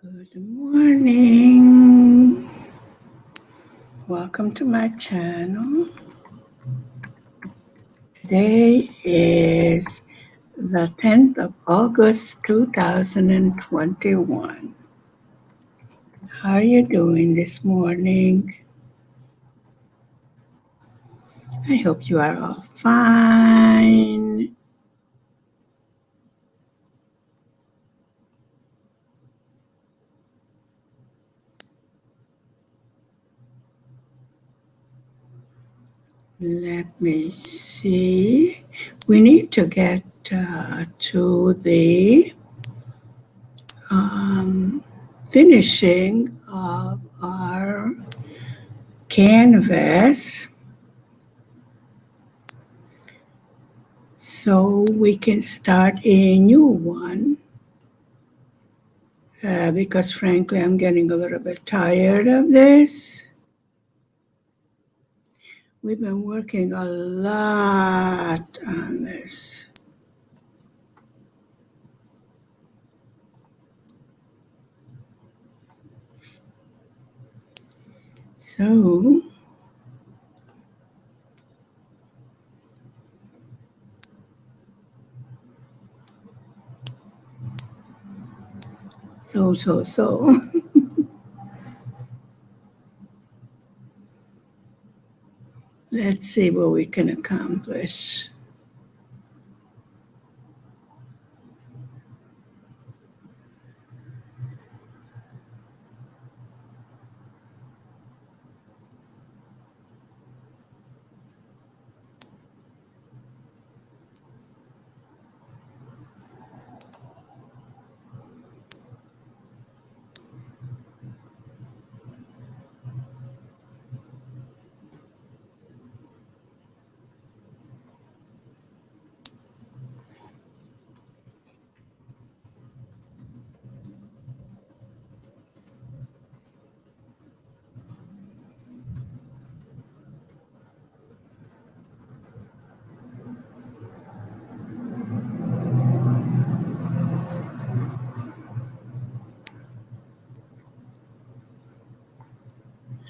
Good morning. Welcome to my channel. Today is the 10th of August 2021. How are you doing this morning? I hope you are all fine. Let me see. We need to get to the finishing of our canvas so we can start a new one. Because frankly, I'm getting a little bit tired of this. We've been working a lot on this. So, let's see what we can accomplish.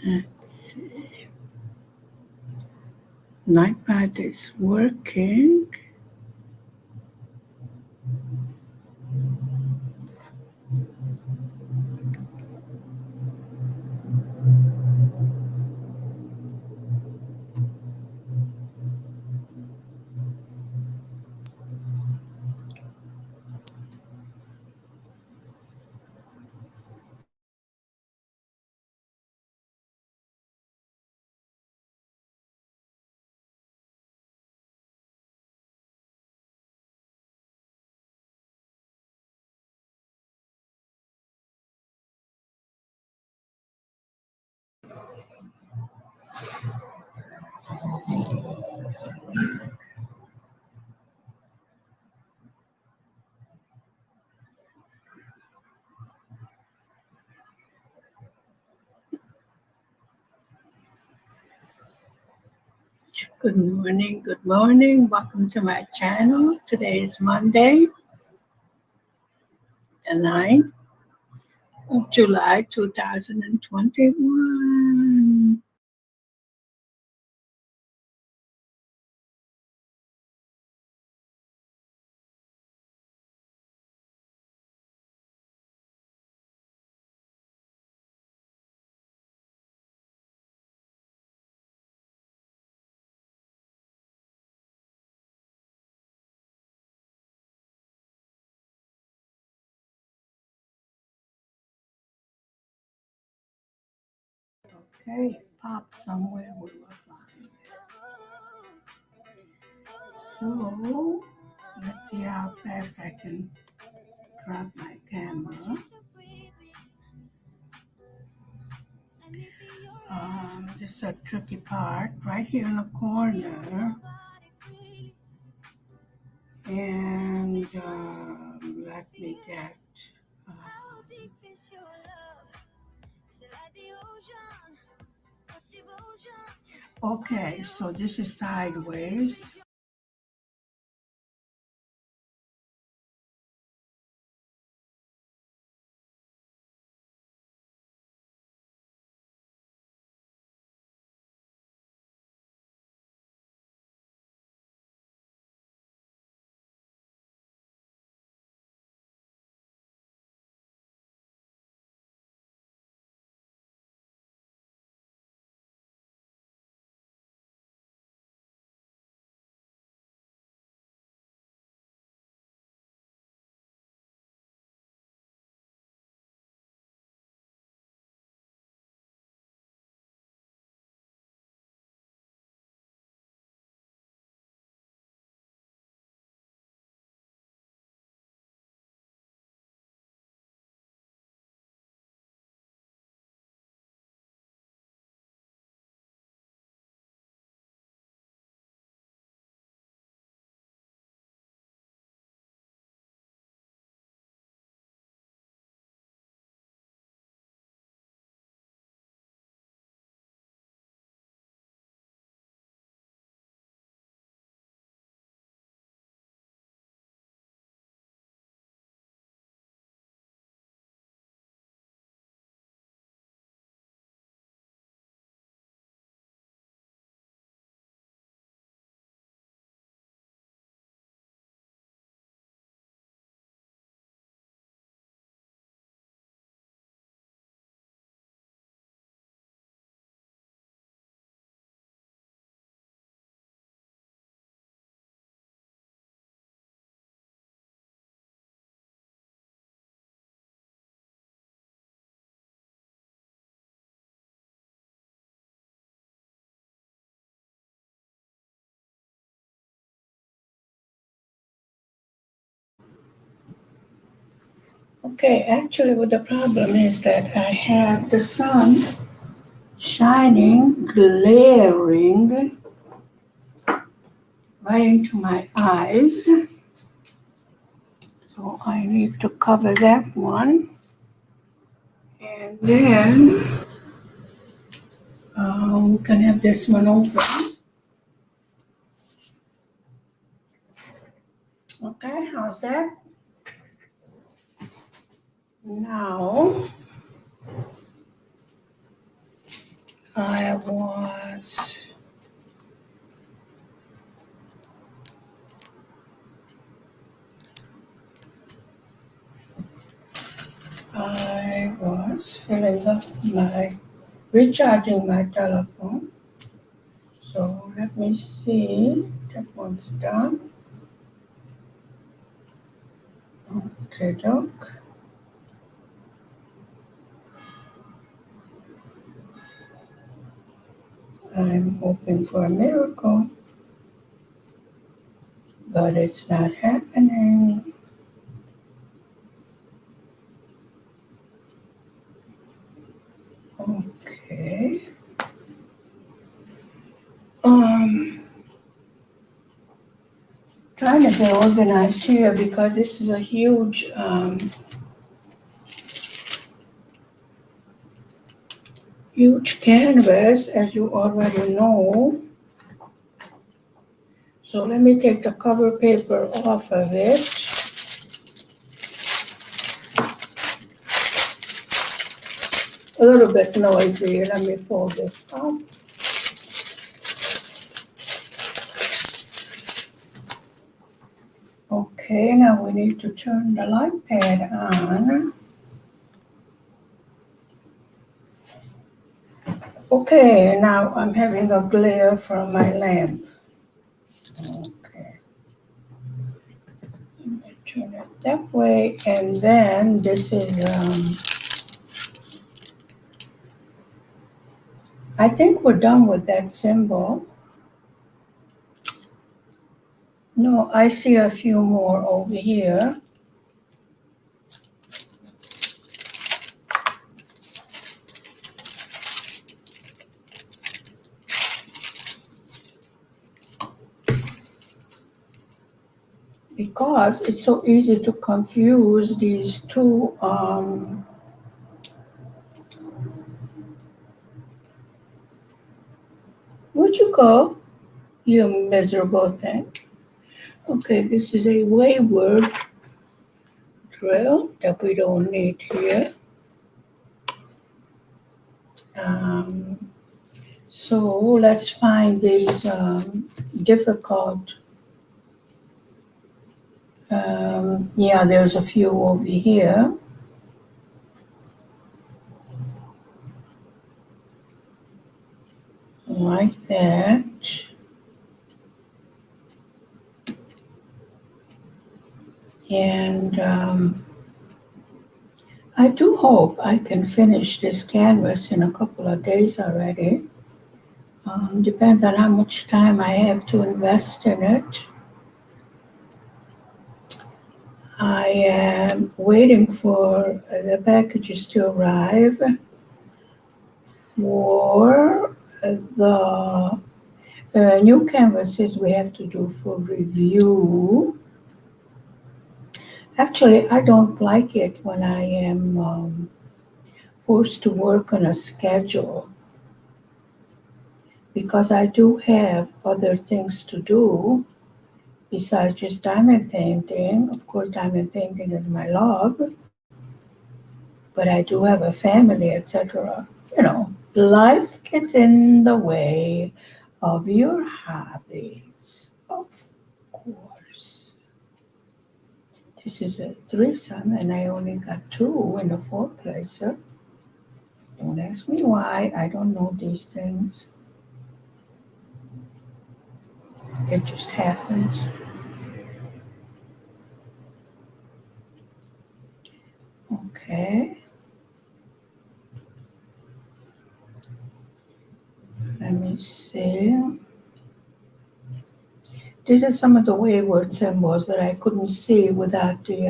Let's see. Nightpad is working. Good morning, good morning. Welcome to my channel. Today is Monday, the 9th of July 2021. Okay, pop somewhere we will find. So, let's see how fast I can drop my camera. This is a tricky part right here in the corner. And let me get. Okay, so this is sideways. Okay, actually, what the problem is that I have the sun shining, glaring right into my eyes. So I need to cover that one. And then we can have this one open. Okay, how's that? Now I was filling up recharging my telephone. So let me see. That one's done. Okay, doke. I'm hoping for a miracle, but it's not happening. Okay. Trying to get organized here because this is a huge canvas, as you already know. So let me take the cover paper off of it. A little bit noisy. Let me fold this up. Okay, now we need to turn the light pad on. Okay, now I'm having a glare from my lamp. Okay. Let me turn it that way, and then this is, I think we're done with that symbol. No, I see a few more over here. Because it's so easy to confuse these two, where'd you go, you miserable thing? Okay, this is a wayward drill that we don't need here. So let's find these difficult. Yeah, there's a few over here. Like that. And I do hope I can finish this canvas in a couple of days already. Depends on how much time I have to invest in it. I am waiting for the packages to arrive for the new canvases we have to do for review. Actually, I don't like it when I am forced to work on a schedule because I do have other things to do besides just diamond painting. Of course, diamond painting is my love, but I do have a family, etc. You know, life gets in the way of your hobbies, of course. This is a threesome, and I only got two in a four-placer. Don't ask me why. I don't know these things. It just happens. Okay. Let me see. These are some of the wayward symbols that I couldn't see without the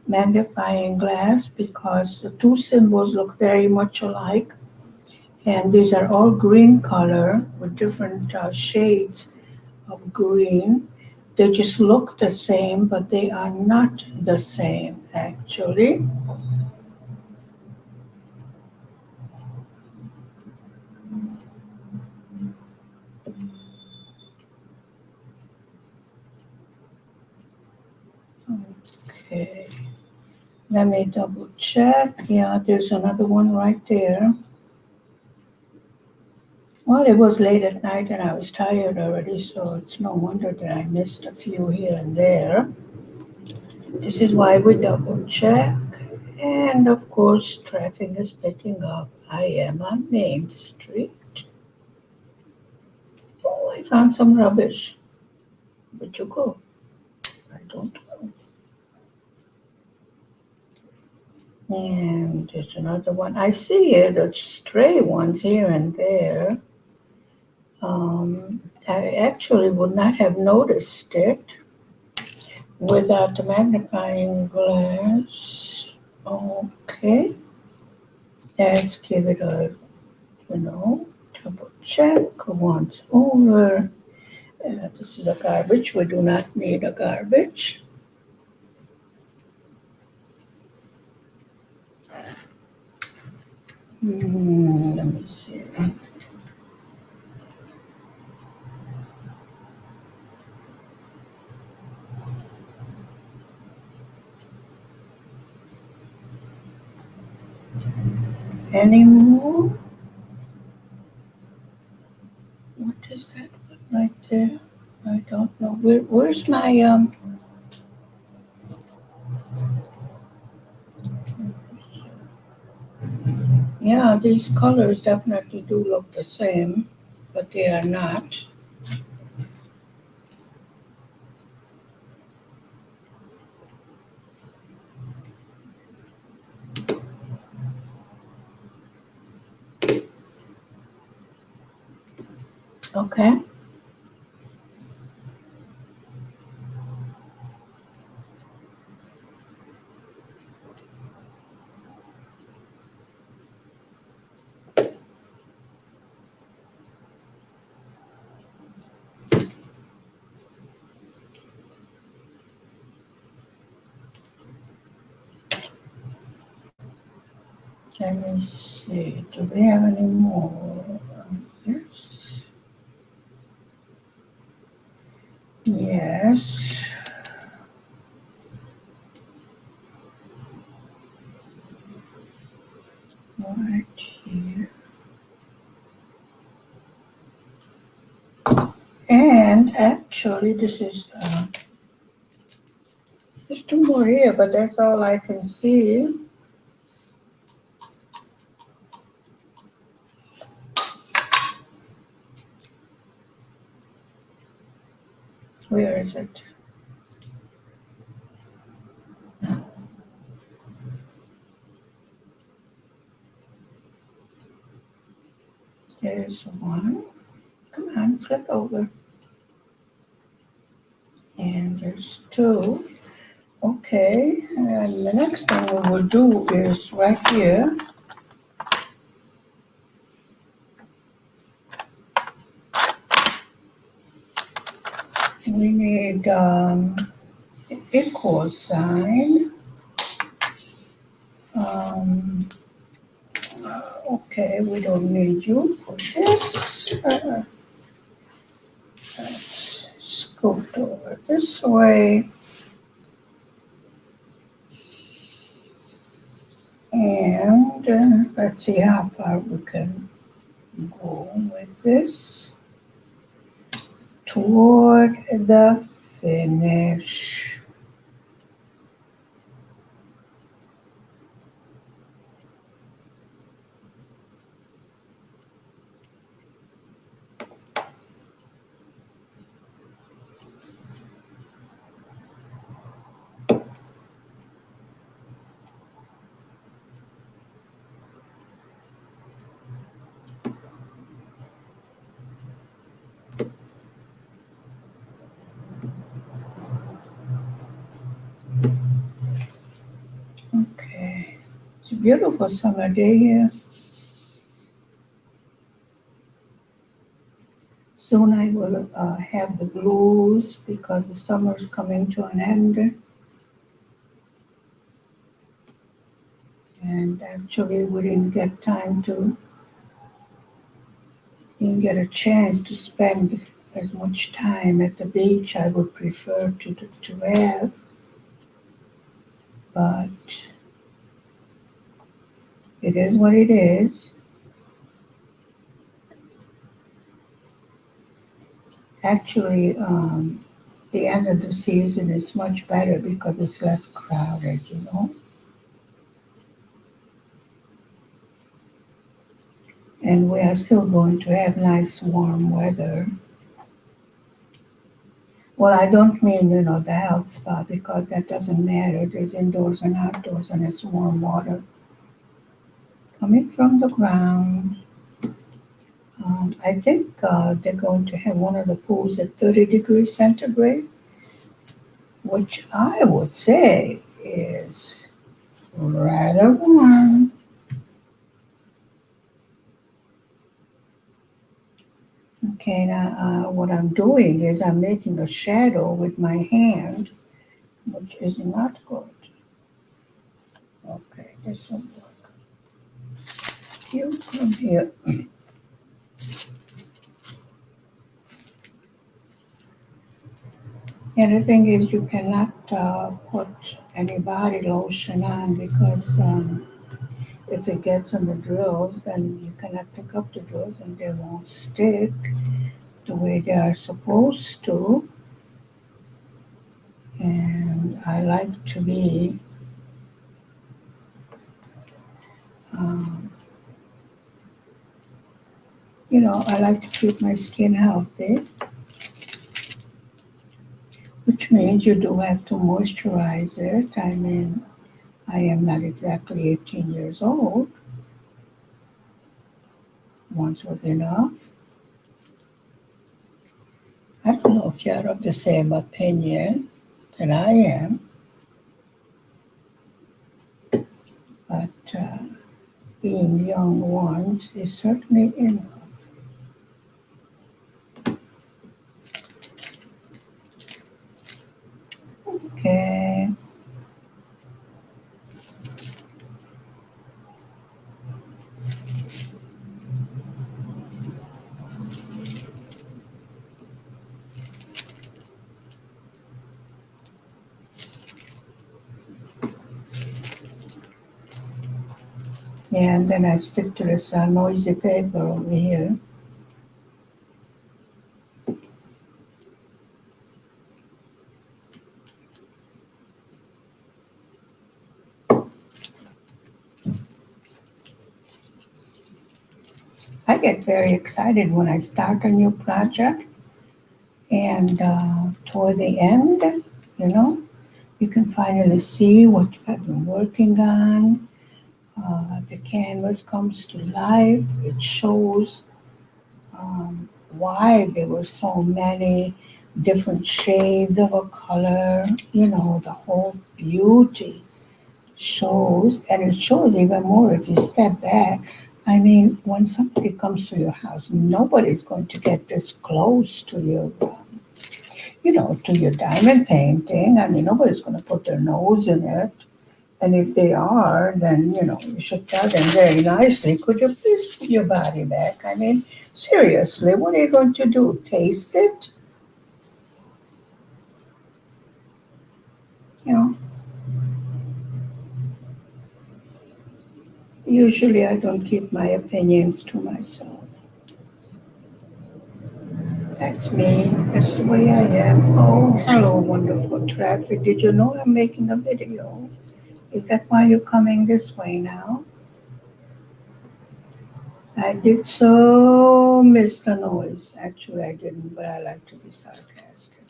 magnifying glass because the two symbols look very much alike, and these are all green color with different shades of green. They just look the same, but they are not the same actually. Okay, let me double check. Yeah, there's another one right there. Well, it was late at night and I was tired already, so it's no wonder that I missed a few here and there. This is why we double check. And of course, traffic is picking up. I am on Main Street. Oh, I found some rubbish. Where'd you go? I don't know. And there's another one. I see it, the stray ones here and there. I actually would not have noticed it without the magnifying glass. Okay, let's give it a, double check once over. This is a garbage. We do not need a garbage. Let me see. Any more? What is that one right there? I don't know. Where's my Yeah, these colors definitely do look the same, but they are not. Okay. Let me see. Do we have any more? Yes. Yes. Right here. And actually, this is there's two more here, but that's all I can see. Where is it? There's one. Come on, flip over. And there's two. Okay, and the next thing we will do is right here. We need equal sign. Um, okay, we don't need you for this. Let's scoot over this way. And let's see how far we can go with this toward the finish. beautiful summer day here. Soon I will have the blues because the summer's coming to an end. And actually we didn't get a chance to spend as much time at the beach I would prefer to have. But it is what it is. Actually, the end of the season is much better because it's less crowded, you know. And we are still going to have nice warm weather. Well, I don't mean, the health spa because that doesn't matter. There's indoors and outdoors and it's warm water coming from the ground. I think they're going to have one of the pools at 30 degrees centigrade, which I would say is rather warm. Okay, now what I'm doing is I'm making a shadow with my hand, which is not good. Okay, this will work. You come here. And the thing is, you cannot put any body lotion on because if it gets on the drills, then you cannot pick up the drills and they won't stick the way they are supposed to. And I like to be, um, I like to keep my skin healthy, which means you do have to moisturize it. I mean, I am not exactly 18 years old. Once was enough. I don't know if you're of the same opinion that I am, but being young once is certainly enough. Okay. Yeah, and then I stick to this noisy paper over here. I get very excited when I start a new project, and toward the end, you know, you can finally see what you have been working on. The canvas comes to life. It shows why there were so many different shades of a color. The whole beauty shows, and it shows even more if you step back. I mean, when somebody comes to your house, nobody's going to get this close to your diamond painting. I mean, nobody's going to put their nose in it. And if they are, then, you should tell them very nicely, could you please put your body back? I mean, seriously, what are you going to do? Taste it? You know, usually I don't keep my opinions to myself. That's me. That's the way I am. Oh, hello, wonderful traffic. Did you know I'm making a video? Is that why you're coming this way now? I did so miss the noise. Actually, I didn't, but I like to be sarcastic.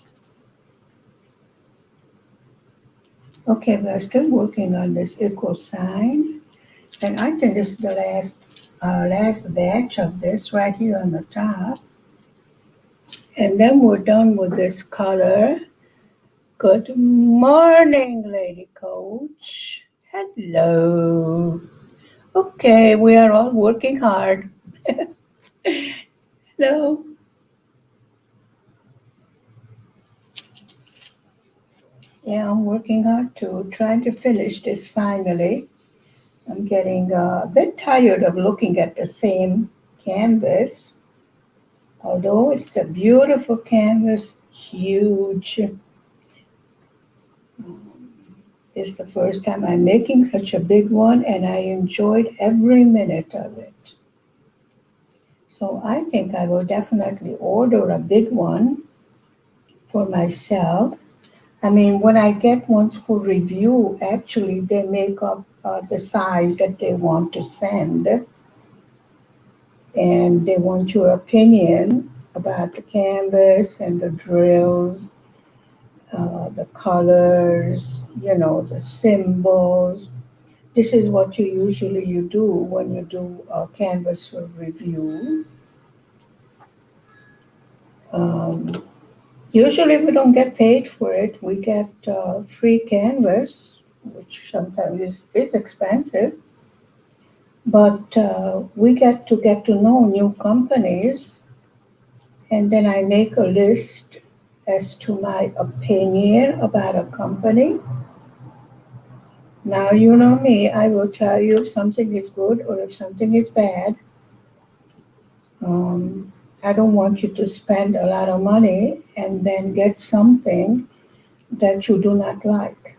Okay, we're still working on this equal sign, and I think this is the last batch of this right here on the top. And then we're done with this color. Good morning, Lady Coach. Hello. Okay, we are all working hard. Hello. Yeah, I'm working hard too, trying to finish this finally. I'm getting a bit tired of looking at the same canvas, although it's a beautiful canvas, huge. It's the first time I'm making such a big one, and I enjoyed every minute of it. So I think I will definitely order a big one for myself. I mean, when I get ones for review, actually, they make up the size that they want to send, and they want your opinion about the canvas and the drills, the colors, the symbols. This is what you do when you do a canvas for review. Um, Usually we don't get paid for it. We get free canvas, which sometimes is expensive, but we get to know new companies, and then I make a list as to my opinion about a company. Now you know me, I will tell you if something is good or if something is bad. Um, I don't want you to spend a lot of money and then get something that you do not like.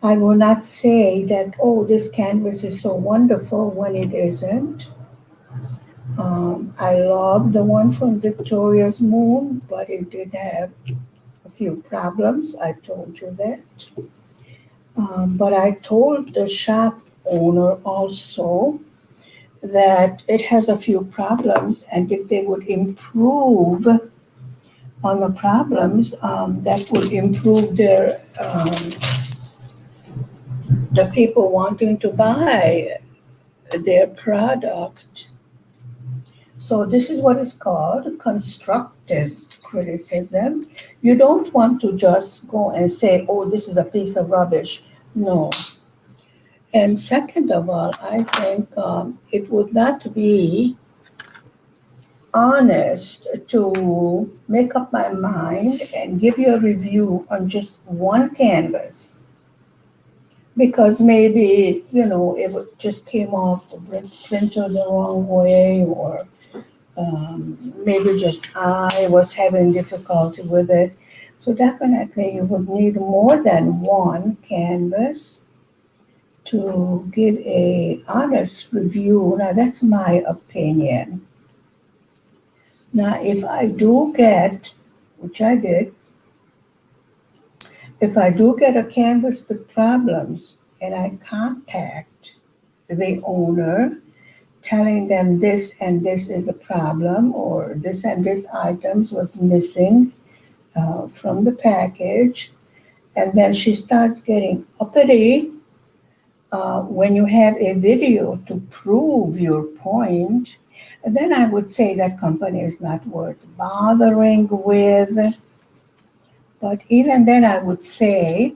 I will not say that, oh, this canvas is so wonderful when it isn't. I love the one from Victoria's Moon, but it did have a few problems. I told you that. But I told the shop owner also that it has a few problems, and if they would improve on the problems, that would improve the people wanting to buy their product. So this is what is called constructive criticism. You don't want to just go and say, "Oh, this is a piece of rubbish." No. And second of all, I think it would not be honest to make up my mind and give you a review on just one canvas because maybe if it just came off the printer the wrong way, or maybe just I was having difficulty with it. So definitely you would need more than one canvas to give a honest review. Now that's my opinion. Now if I do get, which I did, if I do get a canvas with problems and I contact the owner telling them this and this is a problem, or this and this items was missing from the package, and then she starts getting uppity when you have a video to prove your point, then I would say that company is not worth bothering with. But even then, I would say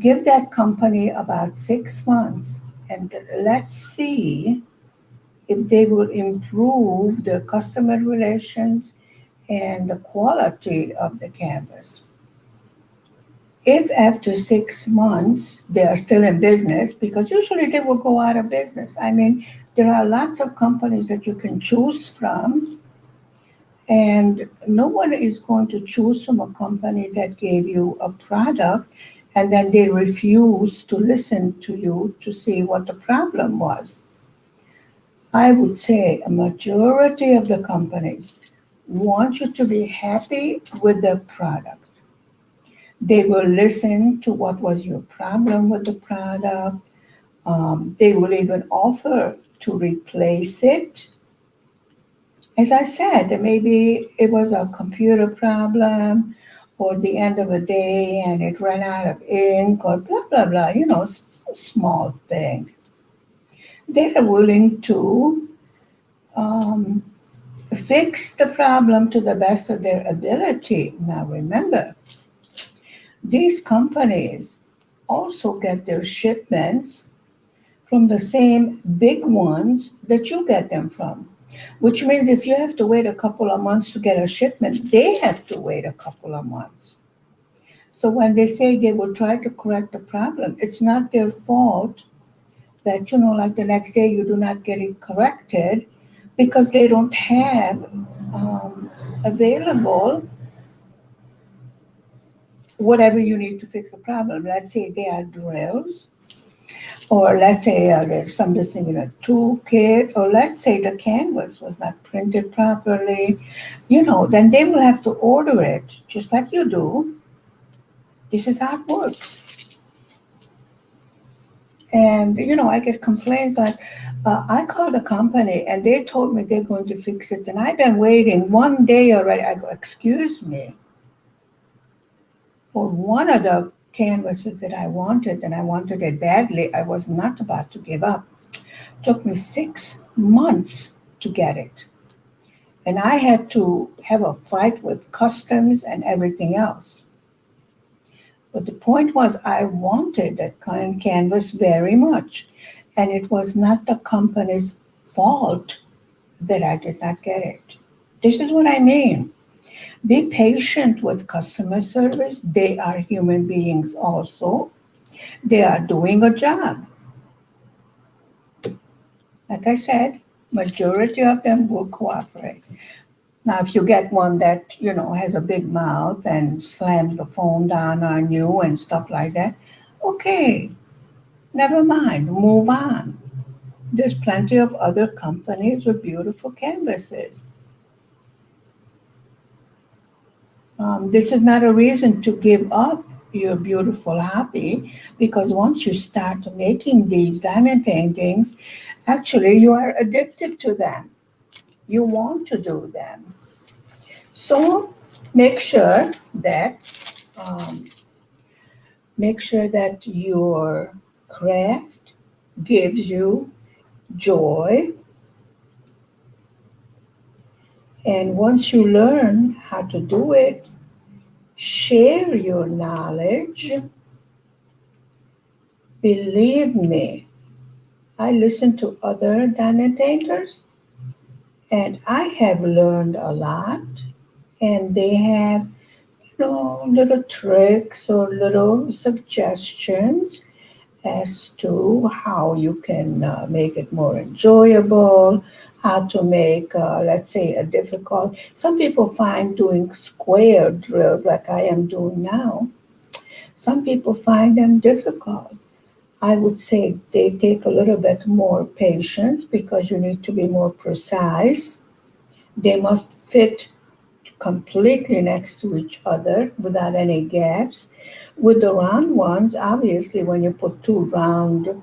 give that company about 6 months and let's see if they will improve their customer relations and the quality of the canvas. If after 6 months they are still in business, because usually they will go out of business. I mean, there are lots of companies that you can choose from, and no one is going to choose from a company that gave you a product and then they refuse to listen to you to see what the problem was. I would say a majority of the companies want you to be happy with the product. They will listen to what was your problem with the product. They will even offer to replace it. As I said, maybe it was a computer problem or the end of a day and it ran out of ink or blah, blah, blah, small thing. They're willing to um, fix the problem to the best of their ability. Now remember, these companies also get their shipments from the same big ones that you get them from. Which means if you have to wait a couple of months to get a shipment, they have to wait a couple of months. So when they say they will try to correct the problem, it's not their fault that, like the next day you do not get it corrected because they don't have available whatever you need to fix the problem. Let's say they are drills, or let's say there's some missing in a toolkit, or let's say the canvas was not printed properly, then they will have to order it just like you do. This is how it works. And, I get complaints like, I called a company and they told me they're going to fix it. And I've been waiting 1 day already. I go, excuse me. For one of the canvases that I wanted, and I wanted it badly, I was not about to give up. It took me 6 months to get it. And I had to have a fight with customs and everything else. But the point was, I wanted that kind of canvas very much. And it was not the company's fault that I did not get it. This is what I mean. Be patient with customer service. They are human beings also. They are doing a job. Like I said, majority of them will cooperate. Now, if you get one that, has a big mouth and slams the phone down on you and stuff like that, okay, never mind, move on. There's plenty of other companies with beautiful canvases. This is not a reason to give up your beautiful hobby, because once you start making these diamond paintings, actually you are addicted to them. You want to do them. So make sure that um, your craft gives you joy. And once you learn how to do it, share your knowledge. Believe me, I listen to other diamond painters and I have learned a lot. And they have, little tricks or little suggestions as to how you can make it more enjoyable, how to make, let's say, a difficult. Some people find doing square drills like I am doing now, some people find them difficult. I would say they take a little bit more patience because you need to be more precise. They must fit completely next to each other without any gaps. With the round ones, obviously, when you put two round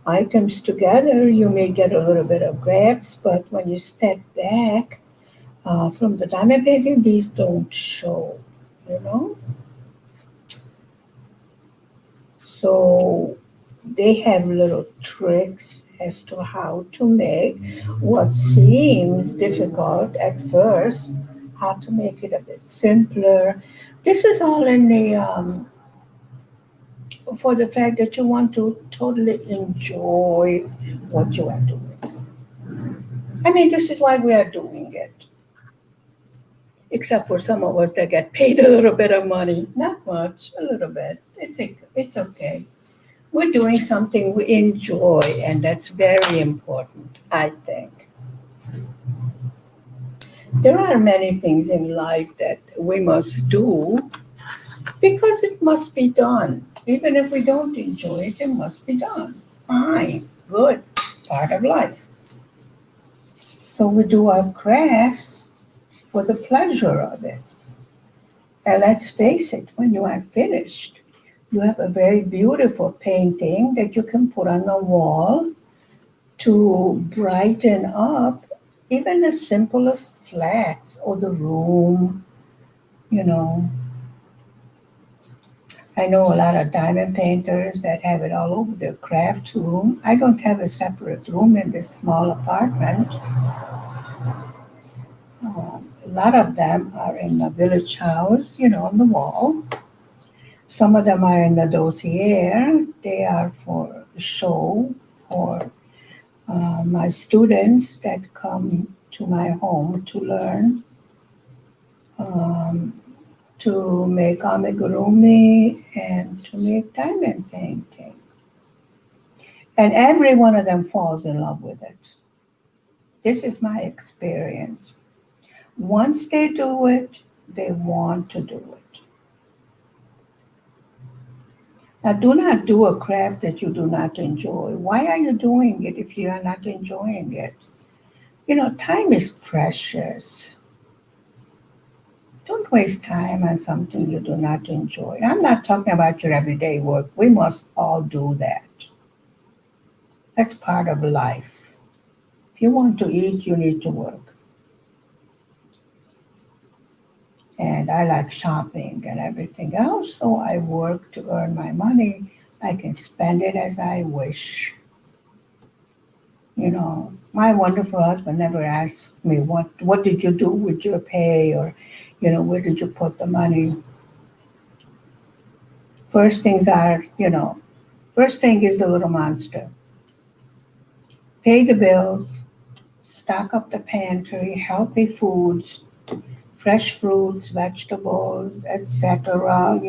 items together, you may get a little bit of gaps, but when you step back from the diamond painting, these don't show, you know? So they have little tricks as to how to make what seems difficult at first, how to make it a bit simpler. This is all in the for the fact that you want to totally enjoy what you are doing. I mean, this is why we are doing it. Except for some of us that get paid a little bit of money, not much, a little bit. It's okay. We're doing something we enjoy, and that's very important, I think. There are many things in life that we must do because it must be done. Even if we don't enjoy it, it must be done. Fine, good, part of life. So we do our crafts for the pleasure of it. And let's face it, when you are finished, you have a very beautiful painting that you can put on the wall to brighten up even as simple as flats or the room, you know. I know a lot of diamond painters that have it all over their craft room. I don't have a separate room in this small apartment. A lot of them are in a village house, on the wall. Some of them are in the dossier. They are for show for my students that come to my home to learn um, to make amigurumi and to make diamond painting. And every one of them falls in love with it. This is my experience. Once they do it, they want to do it. Now, do not do a craft that you do not enjoy. Why are you doing it if you are not enjoying it? You know, time is precious. Don't waste time on something you do not enjoy. I'm not talking about your everyday work. We must all do that. That's part of life. If you want to eat, you need to work. And I like shopping and everything else, so I work to earn my money. I can spend it as I wish. You know, my wonderful husband never asked me what did you do with your pay, or where did you put the money. First things are, first thing is the little monster. Pay the bills, stock up the pantry, healthy foods, fresh fruits, vegetables, etc.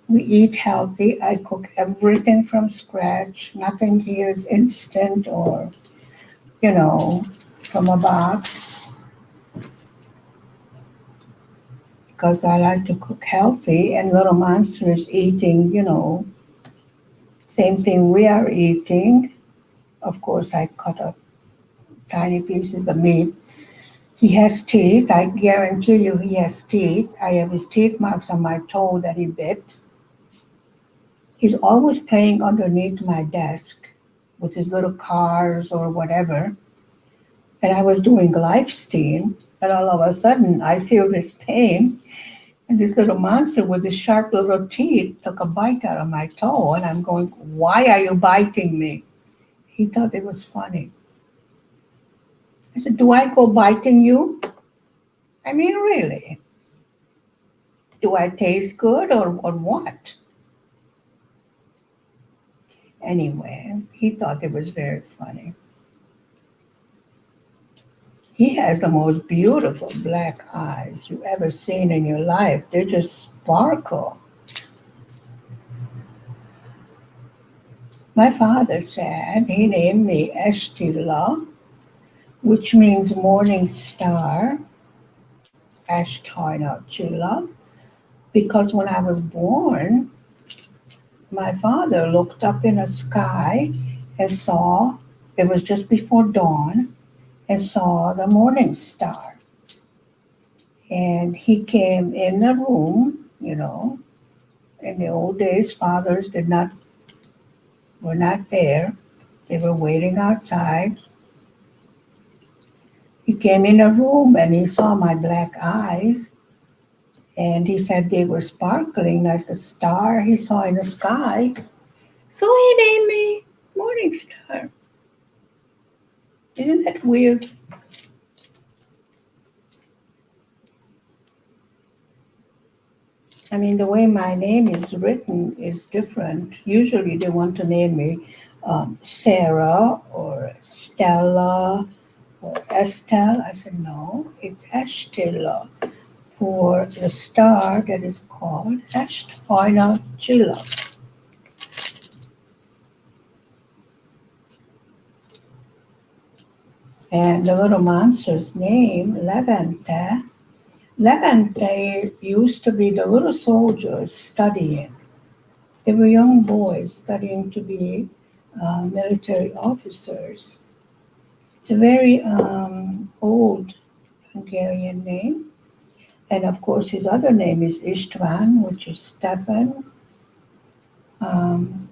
We eat healthy. I cook everything from scratch. Nothing here is instant or, you know, from a box, because I like to cook healthy, and Little Monster is eating, same thing we are eating. Of course, I cut up tiny pieces of meat. He has teeth. I guarantee you he has teeth. I have his teeth marks on my toe that he bit. He's always playing underneath my desk with his little cars or whatever. And I was doing live stream, and all of a sudden I feel this pain. And this little monster with his sharp little teeth took a bite out of my toe. And I'm going, "Why are you biting me?" He thought it was funny. I said, "Do I go biting you? I mean, really? Do I taste good or what?" Anyway, he thought it was very funny. He has the most beautiful black eyes you ever seen in your life. They just sparkle. My father said he named me Eshtila, which means morning star, Ashtoina Chilla, because when I was born, my father looked up in the sky and saw, it was just before dawn, and saw the morning star. And he came in the room, in the old days, fathers were not there. They were waiting outside. He came in a room and he saw my black eyes, and he said they were sparkling like a star he saw in the sky. So he named me Morning Star. Isn't that weird? I mean, the way my name is written is different. Usually they want to name me Sarah or Stella or Estelle. I said, no, it's Ashtela for the star that is called Ashtoina Chilla. And the little monster's name, Levante. Levante used to be the little soldiers studying. They were young boys studying to be military officers. It's a very old Hungarian name. And of course, his other name is István, which is Stefan, um,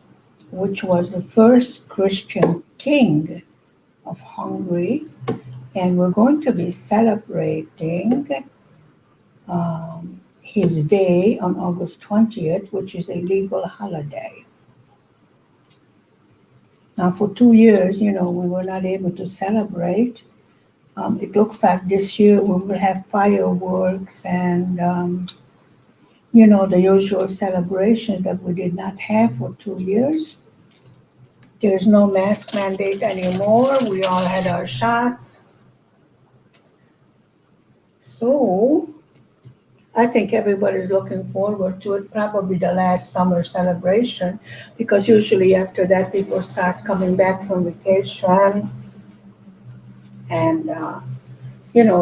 which was the first Christian king of Hungary. And we're going to be celebrating his day on August 20th, which is a legal holiday. Now, for 2 years, we were not able to celebrate. It looks like this year we will have fireworks and, the usual celebrations that we did not have for 2 years. There's no mask mandate anymore. We all had our shots. So I think everybody's looking forward to it. Probably the last summer celebration, because usually after that people start coming back from vacation and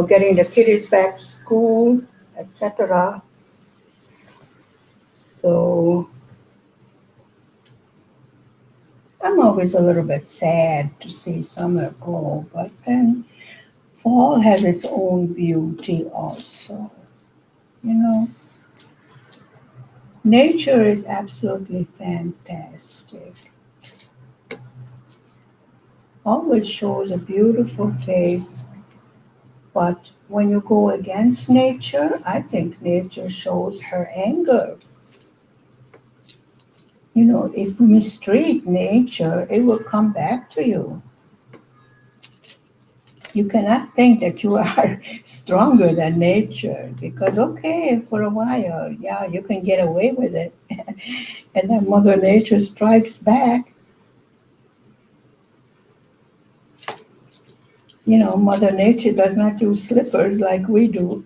getting the kiddies back to school, etc. So I'm always a little bit sad to see summer go, but then fall has its own beauty also. You know, nature is absolutely fantastic. Always shows a beautiful face, but when you go against nature, I think nature shows her anger. If you mistreat nature, it will come back to you. You cannot think that you are stronger than nature because, okay, for a while, yeah, you can get away with it. And then Mother Nature strikes back. Mother Nature does not use slippers like we do.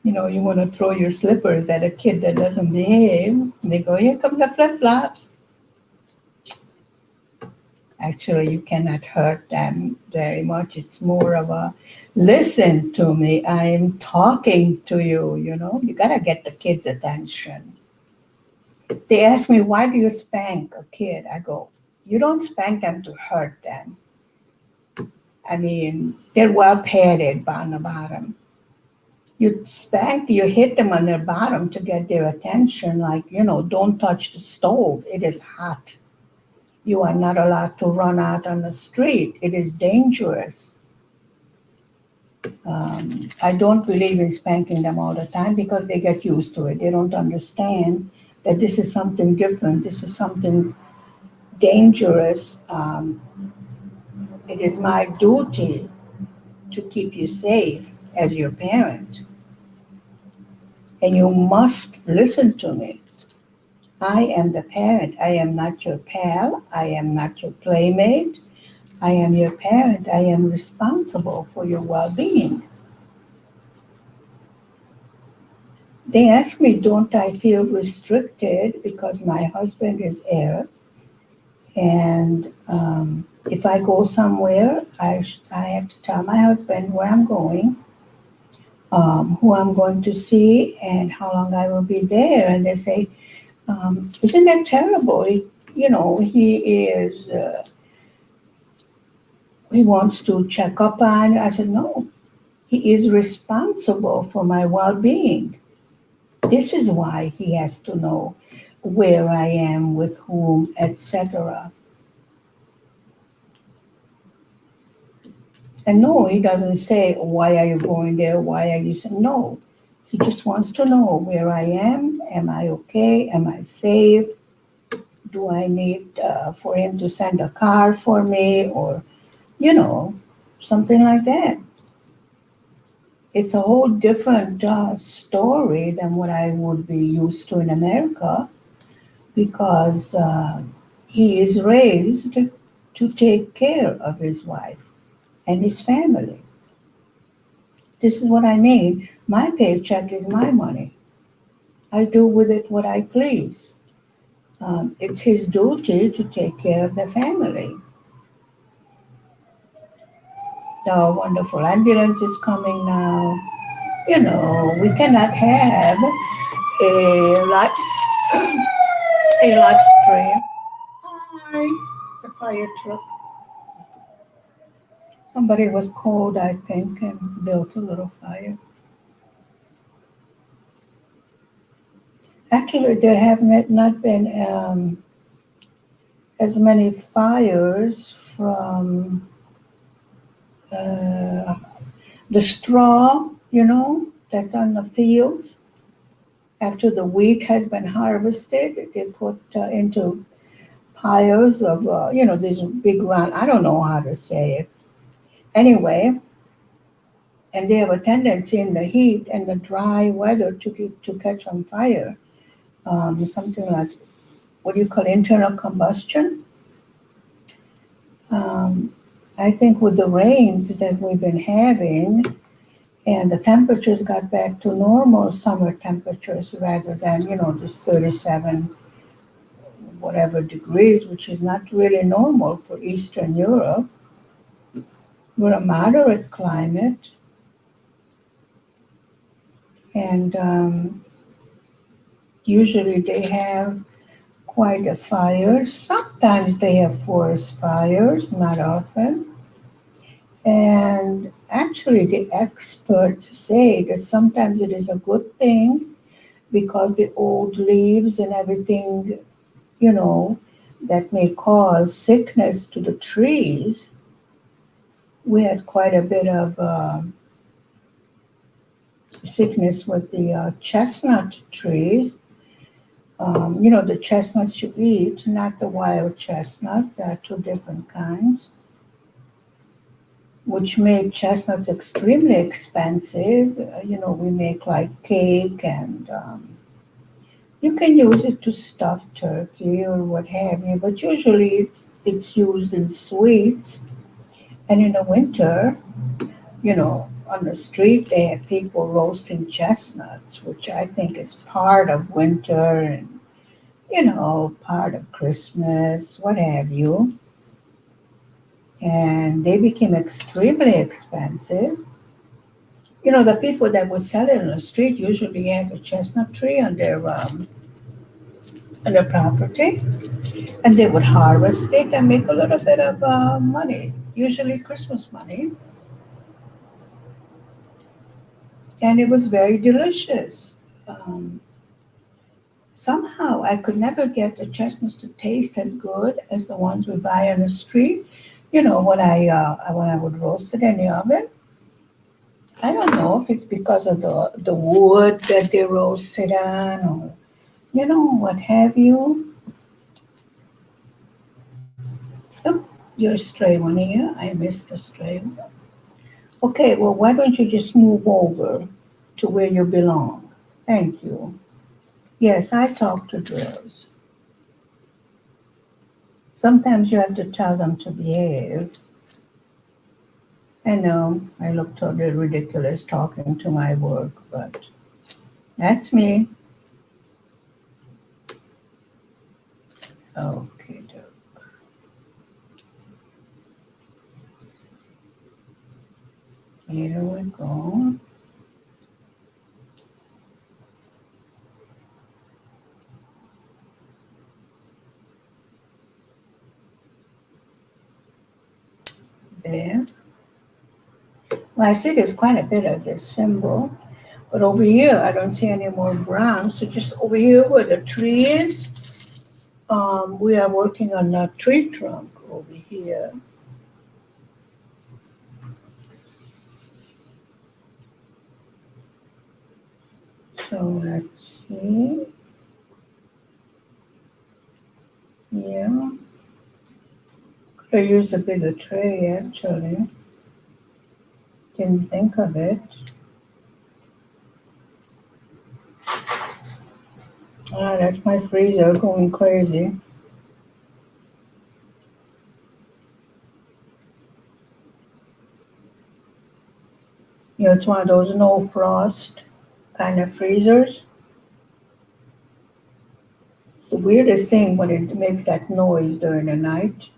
You want to throw your slippers at a kid that doesn't behave. They go, here comes the flip flops. Actually, you cannot hurt them very much. It's more of a listen to me. I'm talking to you. You got to get the kids' attention. They ask me, why do you spank a kid? I go, you don't spank them to hurt them. I mean, they're well padded on the bottom. You hit them on their bottom to get their attention, like, don't touch the stove. It is hot. You are not allowed to run out on the street. It is dangerous. I don't believe in spanking them all the time because they get used to it. They don't understand that this is something different. This is something dangerous. It is my duty to keep you safe as your parent. And you must listen to me. I am the parent. I am not your pal. I am not your playmate. I am your parent. I am responsible for your well-being. They ask me, don't I feel restricted because my husband is Arab? And if I go somewhere, I have to tell my husband where I'm going, who I'm going to see, and how long I will be there. And they say, isn't that terrible? He wants to check up on you. I said, no, he is responsible for my well-being. This is why he has to know where I am, with whom, etc. And no, he doesn't say, why are you going there? Why are you saying no? He just wants to know where I am. Am I okay? Am I safe? Do I need for him to send a car for me or, something like that? It's a whole different story than what I would be used to in America because he is raised to take care of his wife and his family. This is what I mean. My paycheck is my money. I do with it what I please. It's his duty to take care of the family. The wonderful ambulance is coming now. We cannot have a live stream. Hi, the fire truck. Somebody was cold, I think, and built a little fire. Actually, there have not been as many fires from the straw, that's on the fields. After the wheat has been harvested, they put into piles of, these big round, I don't know how to say it. Anyway, And they have a tendency in the heat and the dry weather to catch on fire. Something like, what do you call internal combustion? Um, I think with the rains that we've been having, and the temperatures got back to normal summer temperatures rather than, this 37 whatever degrees, which is not really normal for Eastern Europe. We're a moderate climate, and usually they have quite a fire. Sometimes they have forest fires, not often. And actually, the experts say that sometimes it is a good thing because the old leaves and everything, that may cause sickness to the trees. We had quite a bit of sickness with the chestnut trees. The chestnuts you eat, not the wild chestnut. There are two different kinds, which made chestnuts extremely expensive. We make like cake, and you can use it to stuff turkey or what have you, but usually it's used in sweets. And in the winter, on the street, they have people roasting chestnuts, which I think is part of winter and, part of Christmas, what have you. And they became extremely expensive. The people that would sell it on the street usually had a chestnut tree on their property, and they would harvest it and make a little bit of money, usually Christmas money. And it was very delicious. Um, Somehow I could never get the chestnuts to taste as good as the ones we buy on the street. When I would roast it in the oven. I don't know if it's because of the wood that they roast it on, or what have you. Oh, you're a stray one here. I missed a stray one. Okay, well, why don't you just move over to where you belong? Thank you. Yes, I talk to girls. Sometimes you have to tell them to behave. I know I look totally ridiculous talking to my work, but that's me. Okay, here we go. There. Well, I see there's quite a bit of this symbol, but over here I don't see any more brown. So just over here where the tree is, we are working on a tree trunk over here. So let's see. Yeah, could have used a bigger tray actually. Didn't think of it. Ah, that's my freezer going crazy. It's one of those no frost kind of freezers. The weirdest thing when it makes that noise during the night,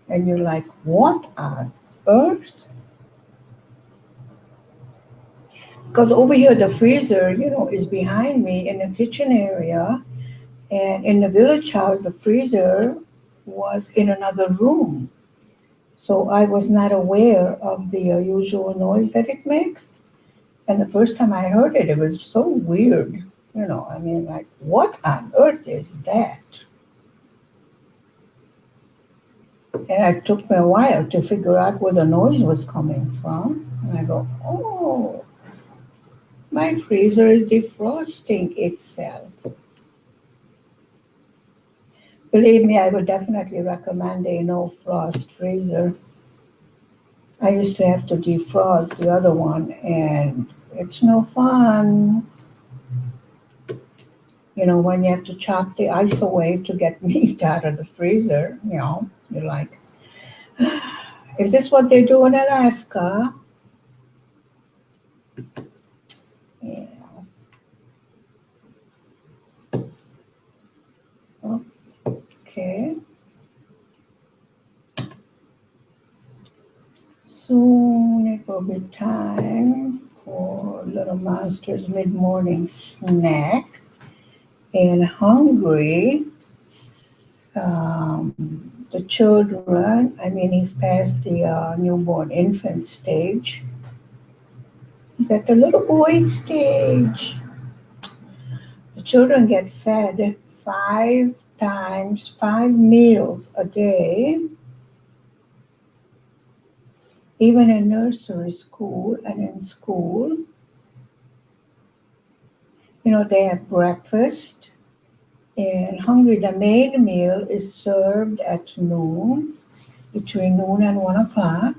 and you're like, what on earth? Because over here, the freezer, is behind me in the kitchen area, and in the village house, the freezer was in another room. So I was not aware of the usual noise that it makes. And the first time I heard it, it was so weird. Like, what on earth is that? And it took me a while to figure out where the noise was coming from. And I go, oh, my freezer is defrosting itself. Believe me, I would definitely recommend a no frost freezer. I used to have to defrost the other one, and it's no fun. When you have to chop the ice away to get meat out of the freezer, you're like, is this what they do in Alaska? Yeah. Okay. Soon it will be time for Little Monster's mid-morning snack. And hungry, the children, he's past the newborn infant stage. He's at the little boy stage. The children get fed 5 times, 5 meals a day, even in nursery school and in school. They have breakfast. And hungry, the main meal is served at noon, between noon and 1 o'clock.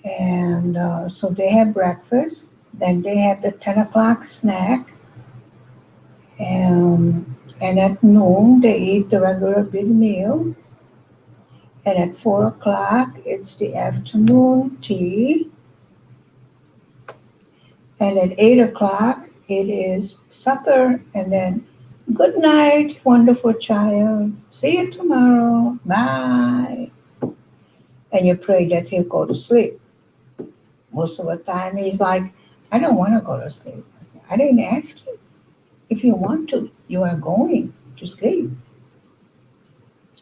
And so they have breakfast. Then they have the 10 o'clock snack. And at noon, they eat the regular big meal. And at 4 o'clock, it's the afternoon tea. And at 8 o'clock, it is supper. And then, good night, wonderful child. See you tomorrow. Bye. And you pray that he'll go to sleep. Most of the time, he's like, I don't want to go to sleep. I didn't ask you. If you want to, you are going to sleep.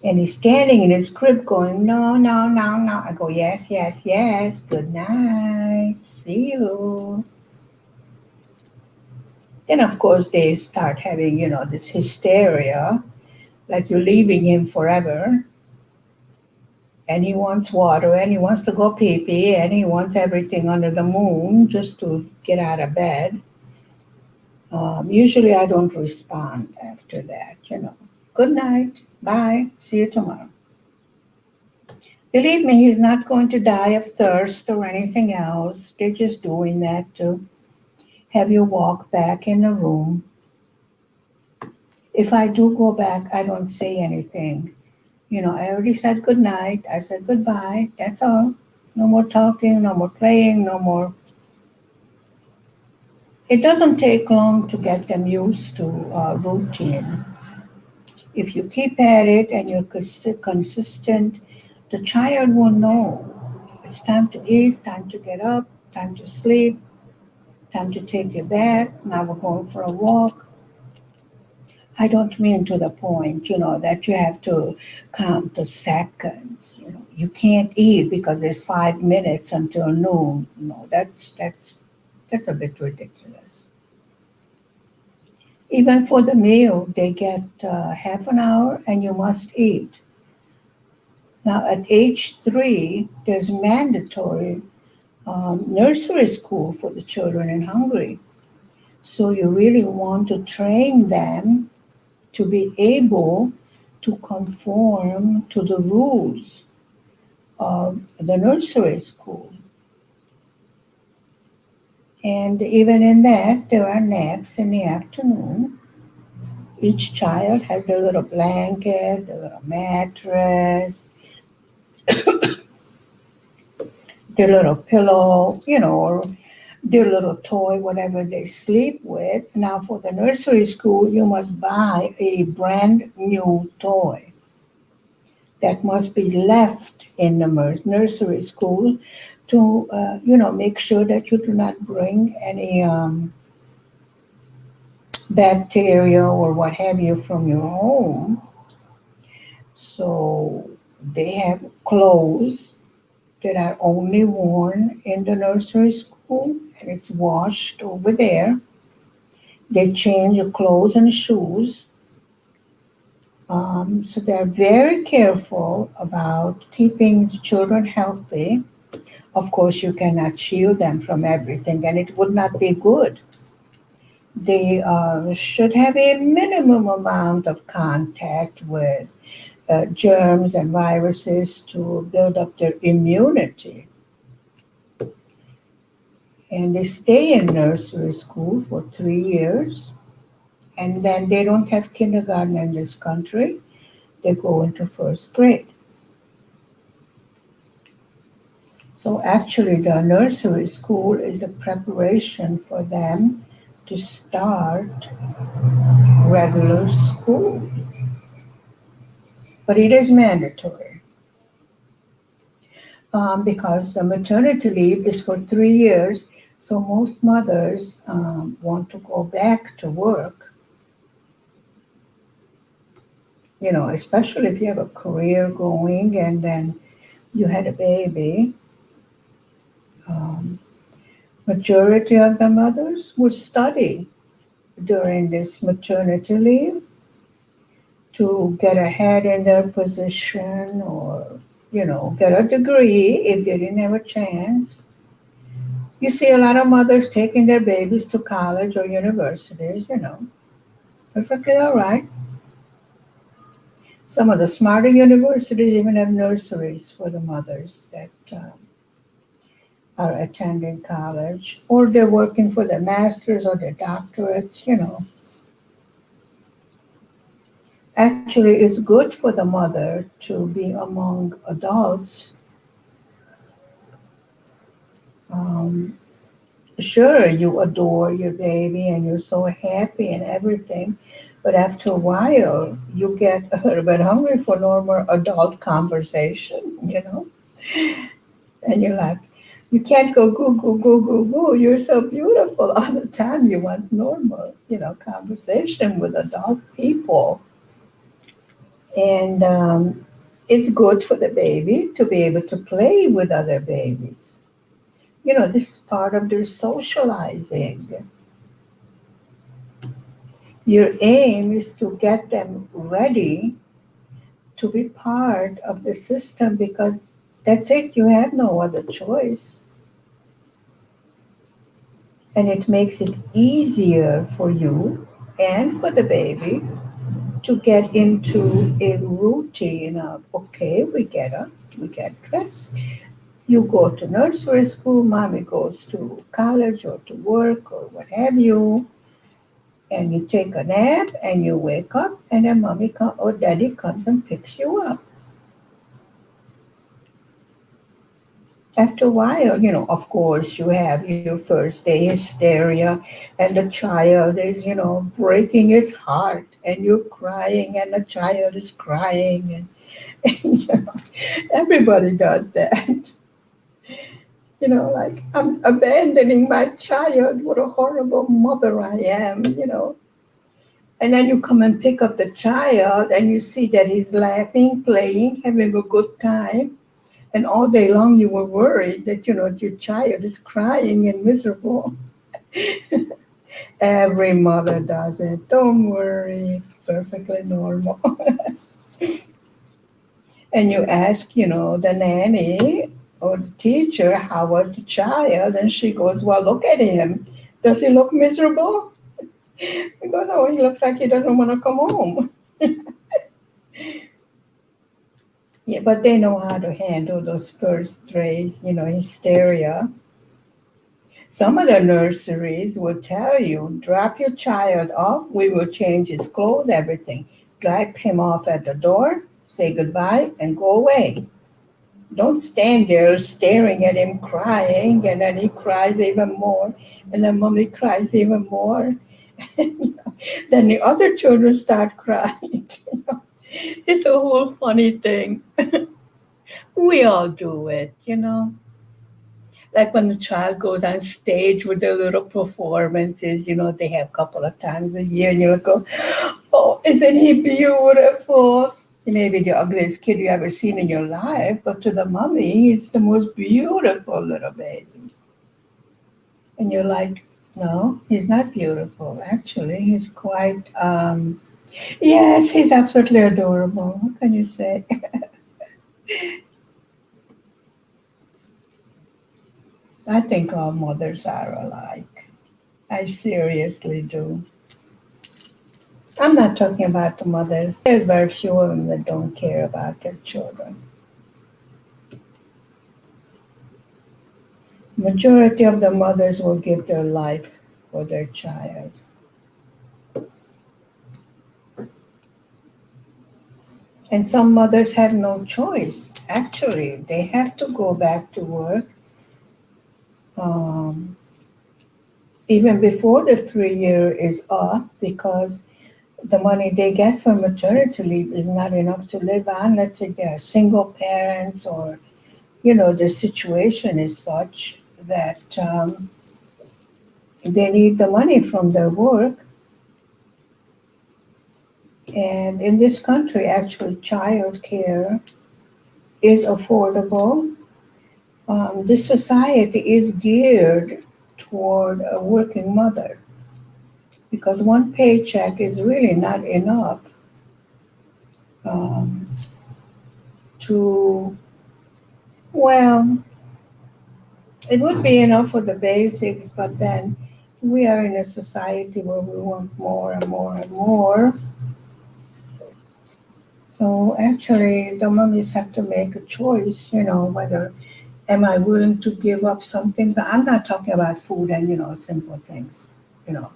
And he's standing in his crib going, no, no, no, no. I go, yes, yes, yes. Good night. See you. Then, of course, they start having, this hysteria, like you're leaving him forever. And he wants water, and he wants to go pee-pee, and he wants everything under the moon just to get out of bed. Usually I don't respond after that. Good night. Bye. See you tomorrow. Believe me, he's not going to die of thirst or anything else. They're just doing that to have you walk back in the room. If I do go back, I don't say anything. I already said good night. I said goodbye. That's all. No more talking, no more playing, no more. It doesn't take long to get them used to routine. If you keep at it and you're consistent, the child will know it's time to eat, time to get up, time to sleep, time to take a bath. Now we're going for a walk. I don't mean to the point, that you have to count the seconds. You can't eat because there's 5 minutes until noon. No, that's a bit ridiculous. Even for the meal, they get half an hour and you must eat. Now, at age 3, there's mandatory nursery school for the children in Hungary. So you really want to train them to be able to conform to the rules of the nursery school. And even in that, there are naps in the afternoon. Each child has their little blanket, their little mattress, their little pillow, or their little toy, whatever they sleep with. Now, for the nursery school, you must buy a brand new toy that must be left in the nursery school to, make sure that you do not bring any bacteria or what have you from your home. So they have clothes that are only worn in the nursery school, and it's washed over there. They change your clothes and shoes. So they're very careful about keeping the children healthy. Of course, you cannot shield them from everything, and it would not be good. They should have a minimum amount of contact with germs and viruses to build up their immunity. And they stay in nursery school for 3 years, and then they don't have kindergarten in this country. They go into first grade. So actually, the nursery school is a preparation for them to start regular school. But it is mandatory because the maternity leave is for 3 years. So most mothers want to go back to work, especially if you have a career going and then you had a baby. Um, Majority of the mothers would study during this maternity leave to get ahead in their position or, get a degree if they didn't have a chance. You see a lot of mothers taking their babies to college or universities, perfectly all right. Some of the smarter universities even have nurseries for the mothers that are attending college, or they're working for their masters or their doctorates. Actually, it's good for the mother to be among adults. Um, sure, you adore your baby and you're so happy and everything, but after a while, you get a little bit hungry for normal adult conversation. And you're like, you can't go goo, goo, goo, goo, goo. You're so beautiful all the time. You want normal, conversation with adult people. And it's good for the baby to be able to play with other babies. This is part of their socializing. Your aim is to get them ready to be part of the system because that's it. You have no other choice. And it makes it easier for you and for the baby to get into a routine of, okay, we get up, we get dressed. You go to nursery school, mommy goes to college or to work or what have you, and you take a nap and you wake up and then or daddy comes and picks you up. After a while, of course, you have your first day hysteria, and the child is, breaking his heart, and you're crying, and the child is crying, and everybody does that. Like, I'm abandoning my child. What a horrible mother I am. And then you come and pick up the child, and you see that he's laughing, playing, having a good time. And all day long you were worried that, your child is crying and miserable. Every mother does it. Don't worry, it's perfectly normal. And you ask, the nanny or the teacher, how was the child? And she goes, well, look at him. Does he look miserable? I go, no, he looks like he doesn't want to come home. Yeah, but they know how to handle those first days, hysteria. Some of the nurseries will tell you, drop your child off, we will change his clothes, everything. Drop him off at the door, say goodbye, and go away. Don't stand there staring at him crying, and then he cries even more, and then mommy cries even more. Then the other children start crying. It's a whole funny thing. We all do it. Like when the child goes on stage with their little performances, they have a couple of times a year, and you go, oh, isn't he beautiful? He may be the ugliest kid you ever seen in your life, but to the mommy, he's the most beautiful little baby. And you're like, no, he's not beautiful. Actually, he's quite, yes, he's absolutely adorable. What can you say? I think all mothers are alike. I seriously do. I'm not talking about the mothers. There's very few of them that don't care about their children. Majority of the mothers will give their life for their child. And some mothers have no choice. Actually, they have to go back to work um, even before the 3 year is up because the money they get from maternity leave is not enough to live on. Let's say they're single parents or, the situation is such that they need the money from their work. And in this country, actually, child care is affordable. This society is geared toward a working mother because one paycheck is really not enough um, to, well, it would be enough for the basics, but then we are in a society where we want more and more and more. So actually, the mummies have to make a choice, whether am I willing to give up some things? I'm not talking about food and, simple things, you know,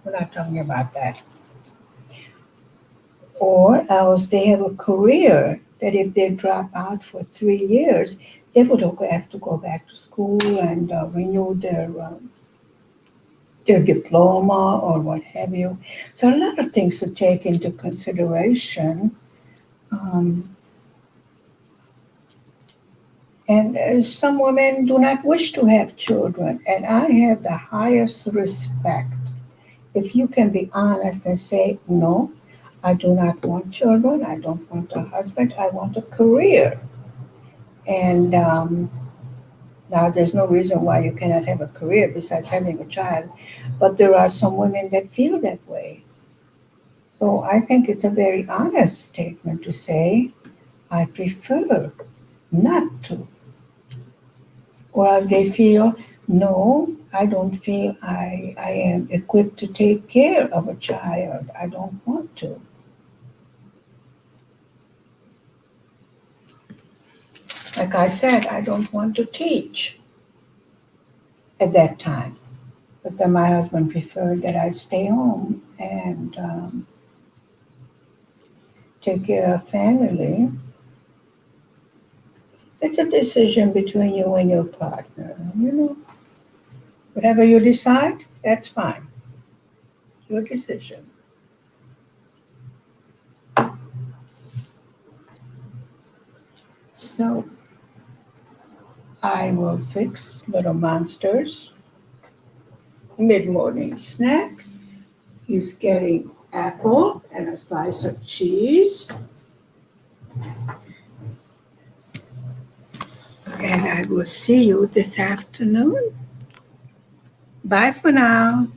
we're not talking about that. Or else they have a career that if they drop out for 3 years, they would have to go back to school and renew their diploma or what have you. So a lot of things to take into consideration. Um, and some women do not wish to have children, and I have the highest respect. If you can be honest and say, no, I do not want children, I don't want a husband, I want a career. And now there's no reason why you cannot have a career besides having a child, but there are some women that feel that way. So I think it's a very honest statement to say, I prefer not to. Whereas they feel, no, I don't feel I am equipped to take care of a child. I don't want to. Like I said, I don't want to teach at that time. But then my husband preferred that I stay home and take care of family. It's a decision between you and your partner. Whatever you decide, that's fine. Your decision. So I will fix little monsters. Mid-morning snack. He's getting apple and a slice of cheese. And I will see you this afternoon. Bye for now.